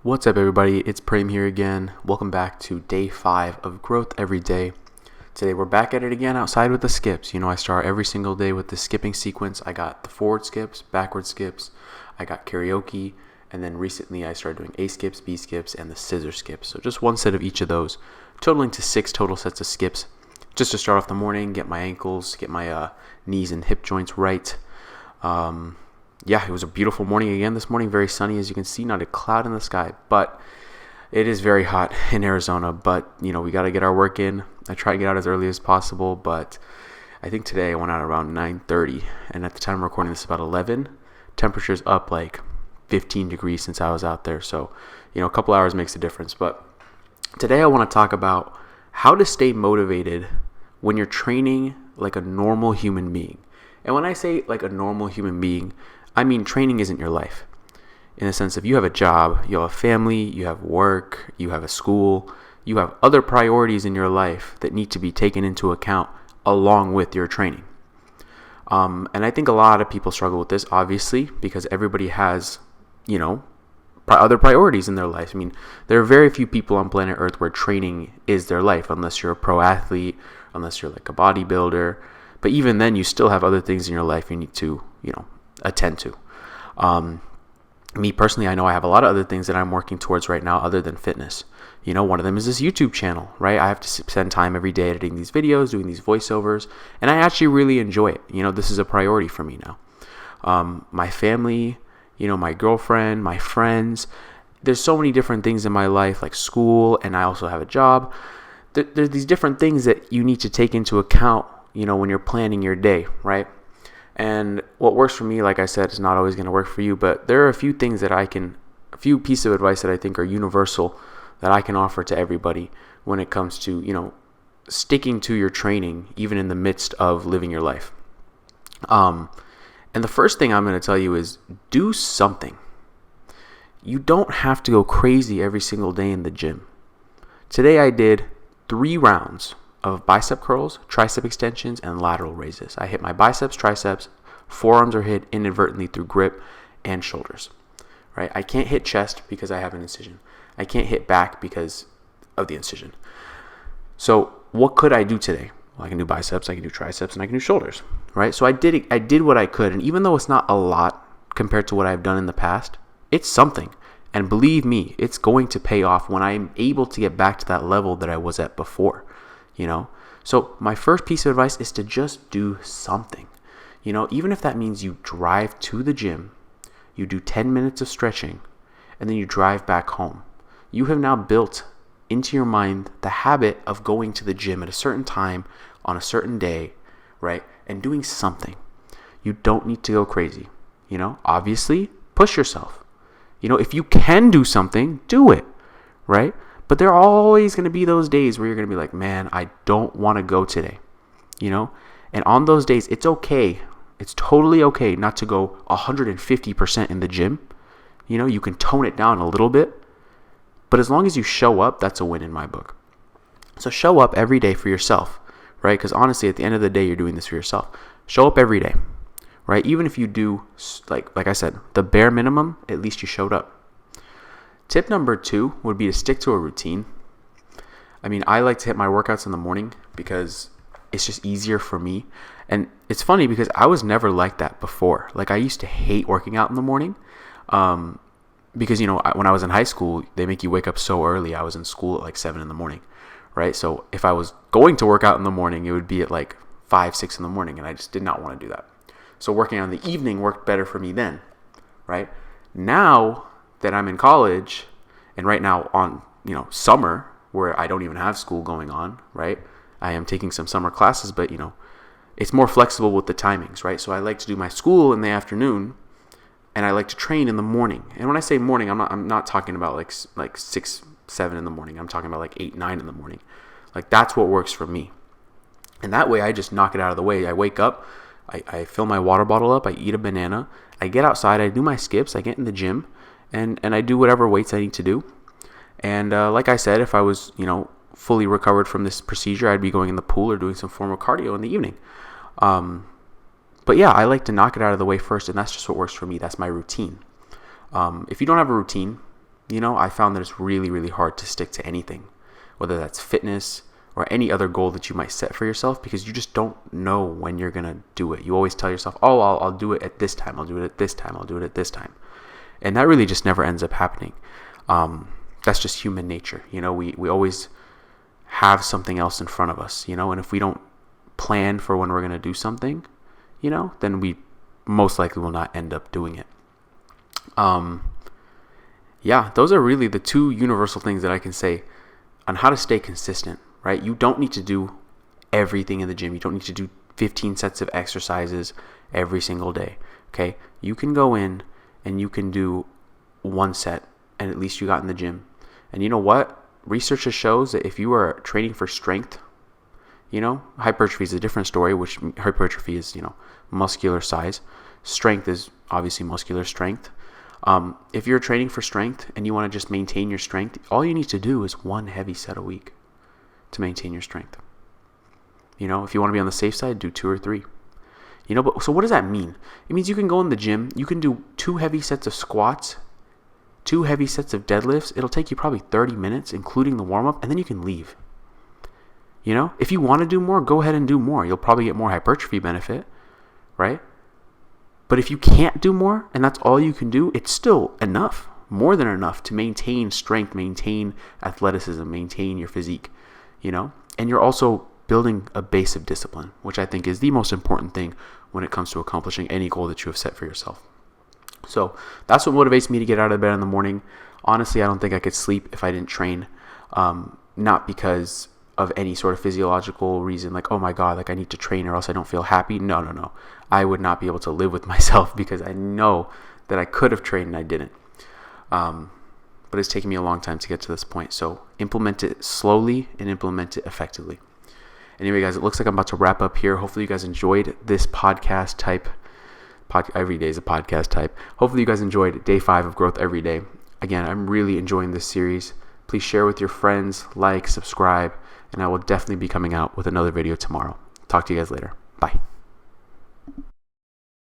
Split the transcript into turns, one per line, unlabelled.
What's up, everybody? It's Prem here again. Welcome back to day 5 of Growth Every Day. Today we're back at it again outside with the skips. I start every single day with the skipping sequence. I got the forward skips, backward skips, I got karaoke, and then recently I started doing A skips, B skips, and the scissor skips. So just one set of each of those, totaling to 6 total sets of skips. Just to start off the morning, get my ankles, get my knees and hip joints right. It was a beautiful morning again this morning. Very sunny, as you can see, not a cloud in the sky, but it is very hot in Arizona. But, we got to get our work in. I try to get out as early as possible, but I think today I went out around 9:30, and at the time I'm recording this, about 11. Temperature's up like 15 degrees since I was out there, so, a couple hours makes a difference. But today I want to talk about how to stay motivated when you're training like a normal human being. And when I say like a normal human being, I mean training isn't your life. In the sense of you have a job, you have a family, you have work, you have a school, you have other priorities in your life that need to be taken into account along with your training. And I think a lot of people struggle with this, obviously, because everybody has, other priorities in their life. I mean, there are very few people on planet Earth where training is their life, unless you're a pro athlete, unless you're like a bodybuilder. But even then, you still have other things in your life you need to, attend to. Me personally, I know I have a lot of other things that I'm working towards right now other than fitness. One of them is this YouTube channel, right? I have to spend time every day editing these videos, doing these voiceovers, and I actually really enjoy it. This is a priority for me now. My family, my girlfriend, my friends, there's so many different things in my life, like school, and I also have a job. There's these different things that you need to take into account, when you're planning your day, right? And what works for me, like I said, is not always going to work for you, but there are a few things that a few pieces of advice that I think are universal that I can offer to everybody when it comes to, sticking to your training, even in the midst of living your life. And the first thing I'm going to tell you is do something. You don't have to go crazy every single day in the gym. Today I did 3 rounds of bicep curls, tricep extensions, and lateral raises. I hit my biceps, triceps, forearms are hit inadvertently through grip, and shoulders, right? I can't hit chest because I have an incision. I can't hit back because of the incision. So what could I do today? Well, I can do biceps, I can do triceps, and I can do shoulders, right? So I did what I could, and even though it's not a lot compared to what I've done in the past, it's something. And believe me, it's going to pay off when I'm able to get back to that level that I was at before. So my first piece of advice is to just do something, even if that means you drive to the gym, you do 10 minutes of stretching, and then you drive back home. You have now built into your mind the habit of going to the gym at a certain time on a certain day, right? And doing something. You don't need to go crazy, obviously push yourself. If you can do something, do it, right? But there are always going to be those days where you're going to be like, man, I don't want to go today, And on those days, it's okay. It's totally okay not to go 150% in the gym. You can tone it down a little bit. But as long as you show up, that's a win in my book. So show up every day for yourself, right? Because honestly, at the end of the day, you're doing this for yourself. Show up every day, right? Even if you do, like I said, the bare minimum, at least you showed up. Tip number 2 would be to stick to a routine. I mean, I like to hit my workouts in the morning because it's just easier for me. And it's funny because I was never like that before. Like I used to hate working out in the morning because, when I was in high school, they make you wake up so early. I was in school at like 7 in the morning, right? So if I was going to work out in the morning, it would be at like 5, 6 in the morning. And I just did not want to do that. So working out in the evening worked better for me then, right? Now that I'm in college and right now on, summer where I don't even have school going on, right? I am taking some summer classes, but, it's more flexible with the timings, right? So I like to do my school in the afternoon and I like to train in the morning. And when I say morning, I'm not talking about like 6, 7 in the morning. I'm talking about like 8, 9 in the morning. Like that's what works for me. And that way I just knock it out of the way. I wake up, I fill my water bottle up, I eat a banana, I get outside, I do my skips, I get in the gym, and I do whatever weights I need to do. And like I said, if I was, fully recovered from this procedure, I'd be going in the pool or doing some form of cardio in the evening. But yeah, I like to knock it out of the way first, and that's just what works for me. That's my routine. If you don't have a routine, I found that it's really, really hard to stick to anything, whether that's fitness or any other goal that you might set for yourself, because you just don't know when you're going to do it. You always tell yourself, oh, I'll do it at this time. I'll do it at this time. I'll do it at this time. And that really just never ends up happening. That's just human nature. We always have something else in front of us, and if we don't plan for when we're going to do something, then we most likely will not end up doing it. Those are really the two universal things that I can say on how to stay consistent, right? You don't need to do everything in the gym. You don't need to do 15 sets of exercises every single day, okay? You can go in and you can do one set, and at least you got in the gym. And you know what? Research shows that if you are training for strength, hypertrophy is a different story, which hypertrophy is, muscular size. Strength is obviously muscular strength. If you're training for strength and you want to just maintain your strength, all you need to do is one heavy set a week to maintain your strength. If you want to be on the safe side, do 2 or 3. But so what does that mean? It means you can go in the gym, you can do 2 heavy sets of squats, 2 heavy sets of deadlifts. It'll take you probably 30 minutes, including the warm-up, and then you can leave. If you want to do more, go ahead and do more. You'll probably get more hypertrophy benefit, right? But if you can't do more, and that's all you can do, it's still enough, more than enough to maintain strength, maintain athleticism, maintain your physique, And you're also building a base of discipline, which I think is the most important thing when it comes to accomplishing any goal that you have set for yourself. So that's what motivates me to get out of bed in the morning. Honestly, I don't think I could sleep if I didn't train, not because of any sort of physiological reason, like, oh my God, like I need to train or else I don't feel happy. No. I would not be able to live with myself because I know that I could have trained and I didn't. But it's taken me a long time to get to this point. So implement it slowly and implement it effectively. Anyway, guys, it looks like I'm about to wrap up here. Hopefully you guys enjoyed this podcast type. Every day is a podcast type. Hopefully you guys enjoyed day 5 of Growth Every Day. Again, I'm really enjoying this series. Please share with your friends, like, subscribe, and I will definitely be coming out with another video tomorrow. Talk to you guys later. Bye.